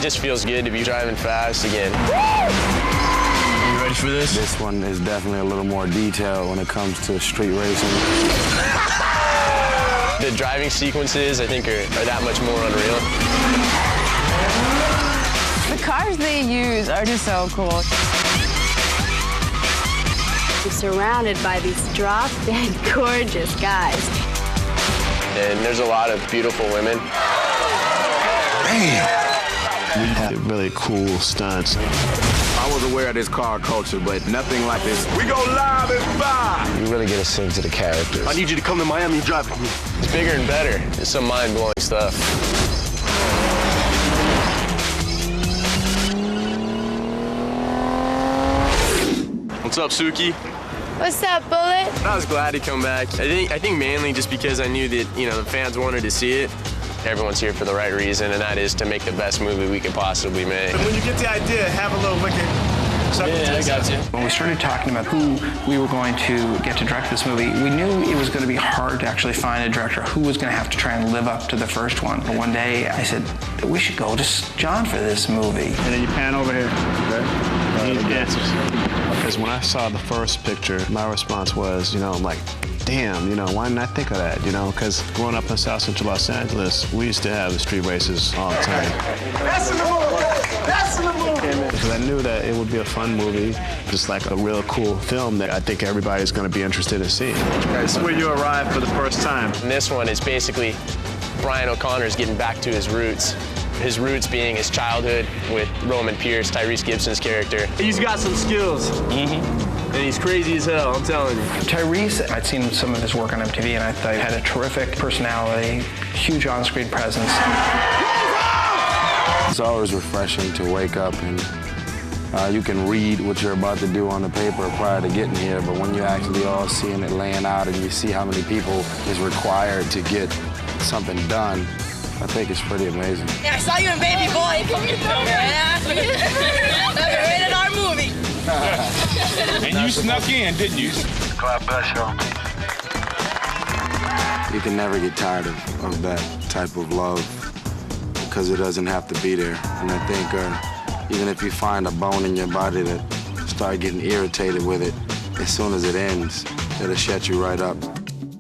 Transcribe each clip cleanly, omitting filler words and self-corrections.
just feels good to be driving fast again. You ready for this? This one is definitely a little more detailed when it comes to street racing. The driving sequences, I think, are that much more unreal. The cars they use are just so cool. I'm surrounded by these drop-dead gorgeous guys. And there's a lot of beautiful women. Man! We had really cool stunts. I was aware of this car culture, but nothing like this. We go live at 5! You really get a sense of the characters. I need you to come to Miami and drive with me. It's bigger and better. It's some mind-blowing stuff. What's up, Suki? What's up, Bullet? I was glad to come back. I think mainly just because I knew that, the fans wanted to see it. Everyone's here for the right reason, and that is to make the best movie we could possibly make. When you get the idea, have a little wicked. Yeah, I got you. When we started talking about who we were going to get to direct this movie, we knew it was going to be hard to actually find a director who was going to have to try and live up to the first one. But one day I said, we should go to John for this movie. And then you pan over here. Okay. He answers. Because when I saw the first picture, my response was, I'm like, damn, why didn't I think of that, Because growing up in South Central Los Angeles, we used to have the street races all the time. That's in the movie! That's in the movie! Because I knew that it would be a fun movie, just like a real cool film that I think everybody's going to be interested in seeing. This is where you arrived for the first time. And this one is basically Brian O'Connor's getting back to his roots. His roots being his childhood with Roman Pierce, Tyrese Gibson's character. He's got some skills. And he's crazy as hell, I'm telling you. Tyrese, I'd seen some of his work on MTV, and I thought he had a terrific personality, huge on-screen presence. It's always refreshing to wake up and you can read what you're about to do on the paper prior to getting here, but when you're actually all seeing it laying out and you see how many people is required to get something done, I think it's pretty amazing. Yeah, I saw you in Baby Boy. Rated R movie. And you snuck in, didn't you? God bless y'all. You can never get tired of that type of love because it doesn't have to be there. And I think even if you find a bone in your body that start getting irritated with it, as soon as it ends, it'll shut you right up.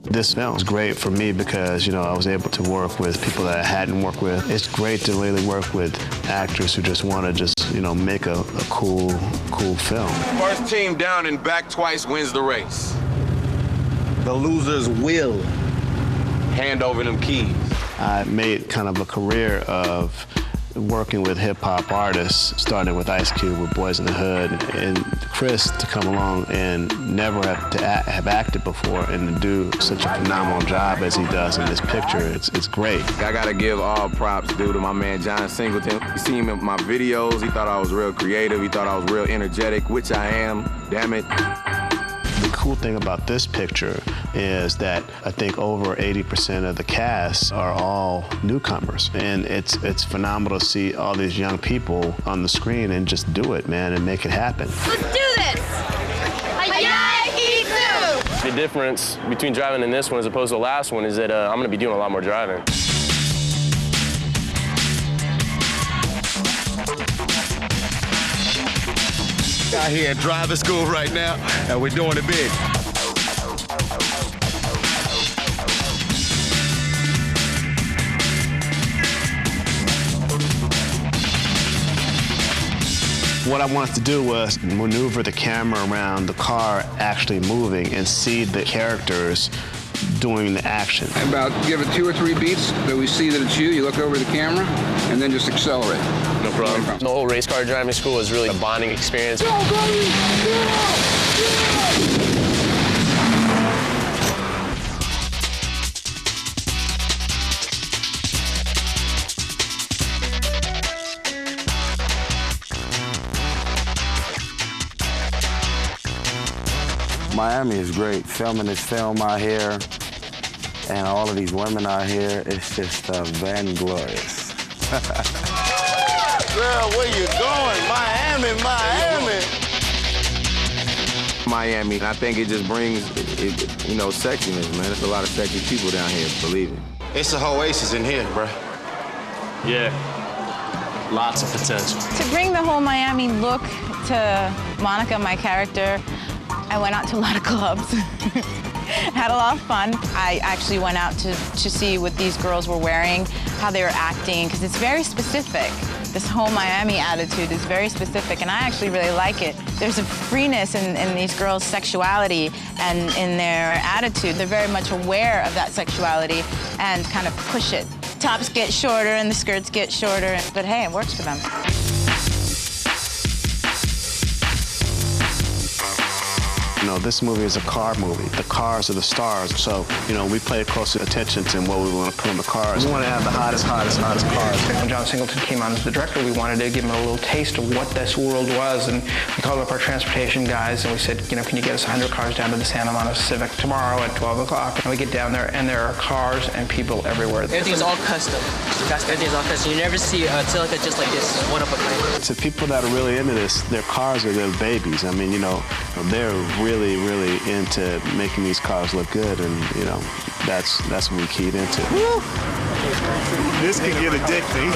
This film was great for me because, I was able to work with people that I hadn't worked with. It's great to really work with actors who just want to make a cool film. First team down and back twice wins the race. The losers will hand over them keys. I made kind of a career of working with hip-hop artists, starting with Ice Cube with Boys in the Hood, and Chris to come along and never have acted before and to do such a phenomenal job as he does in this picture. It's great. I gotta give all props due to my man John Singleton. You see him in my videos, he thought I was real creative, he thought I was real energetic, which I am, damn it. The cool thing about this picture is that I think over 80% of the cast are all newcomers. And it's phenomenal to see all these young people on the screen and just do it, man, and make it happen. Let's do this. The difference between driving in this one as opposed to the last one is that I'm going to be doing a lot more driving. Out here at driver school right now, and we're doing it big. What I wanted to do was maneuver the camera around the car actually moving and see the characters doing the action. About give it 2 or 3 beats that we see that it's you, you look over the camera, and then just accelerate. No problem. The whole race car driving school is really a bonding experience. Go, buddy! Miami is great. Filming this film out here and all of these women out here, it's just vainglorious. Girl, where you going? Miami, Miami. Miami, I think it just brings, sexiness, man. There's a lot of sexy people down here, believe it. It's a oasis in here, bro. Yeah. lots of potential. To bring the whole Miami look to Monica, my character, I went out to a lot of clubs. Had a lot of fun. I actually went out to see what these girls were wearing, how they were acting, because it's very specific. This whole Miami attitude is very specific, and I actually really like it. There's a freeness in these girls' sexuality and in their attitude. They're very much aware of that sexuality and kind of push it. Tops get shorter and the skirts get shorter, but hey, it works for them. You know, this movie is a car movie. The cars are the stars. So, you know, we pay close attention to what we want to put on the cars. We want to have the hottest cars. When John Singleton came on as the director, we wanted to give him a little taste of what this world was, and we called up our transportation guys and we said, you know, can you get us 100 cars down to the Santa Monica Civic tomorrow at 12 o'clock? And we get down there and there are cars and people everywhere. Everything's all custom. Everything's all custom. You never see a Celica just like this, one of a kind. To people that are really into this, their cars are their babies. I mean, you know, they're really into making these cars look good, and you know, that's what we keyed into. Woo! This can get addicting.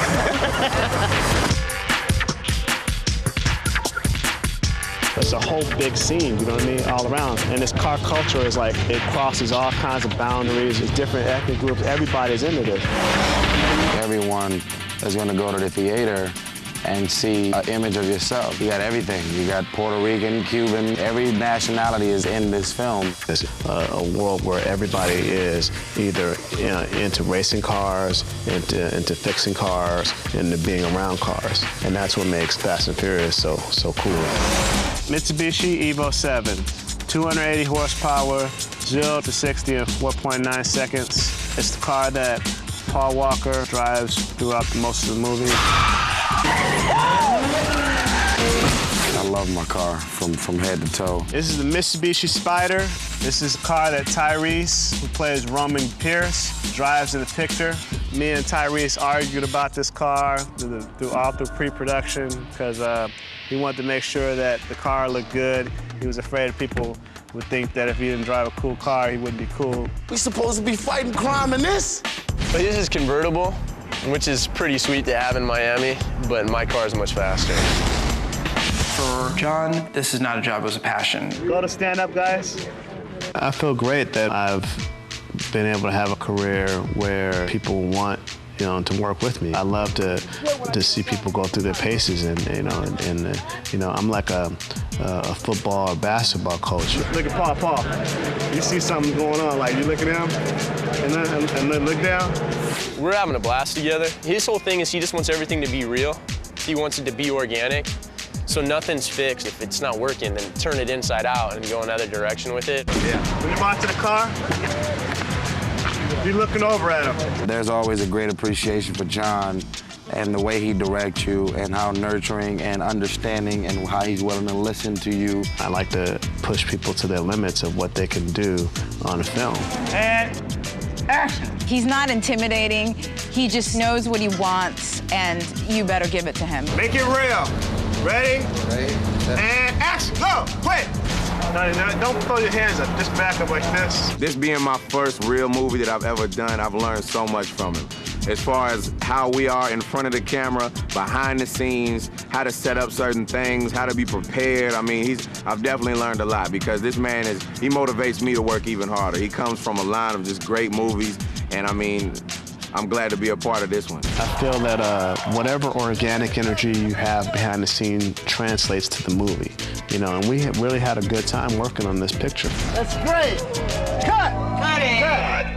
It's a whole big scene, you know what I mean, all around. And this car culture is like, it crosses all kinds of boundaries. There's different ethnic groups. Everybody's into this. Everyone is going to go to the theater and see an image of yourself. You got everything. You got Puerto Rican, Cuban, every nationality is in this film. It's a world where everybody is either into racing cars, into fixing cars, into being around cars. And that's what makes Fast and Furious so cool. Mitsubishi Evo 7, 280 horsepower, 0 to 60 in 4.9 seconds. It's the car that Paul Walker drives throughout most of the movie. I love my car from head to toe. This is the Mitsubishi Spider. This is a car that Tyrese, who plays Roman Pierce, drives in the picture. Me and Tyrese argued about this car all through pre-production because he wanted to make sure that the car looked good. He was afraid people would think that if he didn't drive a cool car, he wouldn't be cool. We supposed to be fighting crime in this? But this is convertible, which is pretty sweet to have in Miami, but my car is much faster. For John, this is not a job, it was a passion. Go to stand up, guys. I feel great that I've been able to have a career where people want, you know, to work with me. I love to see people go through their paces, and you know, I'm like a football or basketball coach. Look at Paul. You see something going on, like you look at him, and then look down. We're having a blast together. His whole thing is he just wants everything to be real. He wants it to be organic. So nothing's fixed. If it's not working, then turn it inside out and go another direction with it. Yeah. When you're watching the car, you're looking over at him. There's always a great appreciation for John and the way he directs you and how nurturing and understanding and how he's willing to listen to you. I like to push people to their limits of what they can do on a film. And action. He's not intimidating. He just knows what he wants, and you better give it to him. Make it real. Ready? Ready. And action. Go. Quick. No, don't throw your hands up. Just back up like this. This being my first real movie that I've ever done, I've learned so much from him. As far as how we are in front of the camera, behind the scenes, how to set up certain things, how to be prepared. I mean, I've definitely learned a lot because this man he motivates me to work even harder. He comes from a line of just great movies, and I mean, I'm glad to be a part of this one. I feel that whatever organic energy you have behind the scene translates to the movie, you know, and we really had a good time working on this picture. That's great. Cut! Cut it! Cut!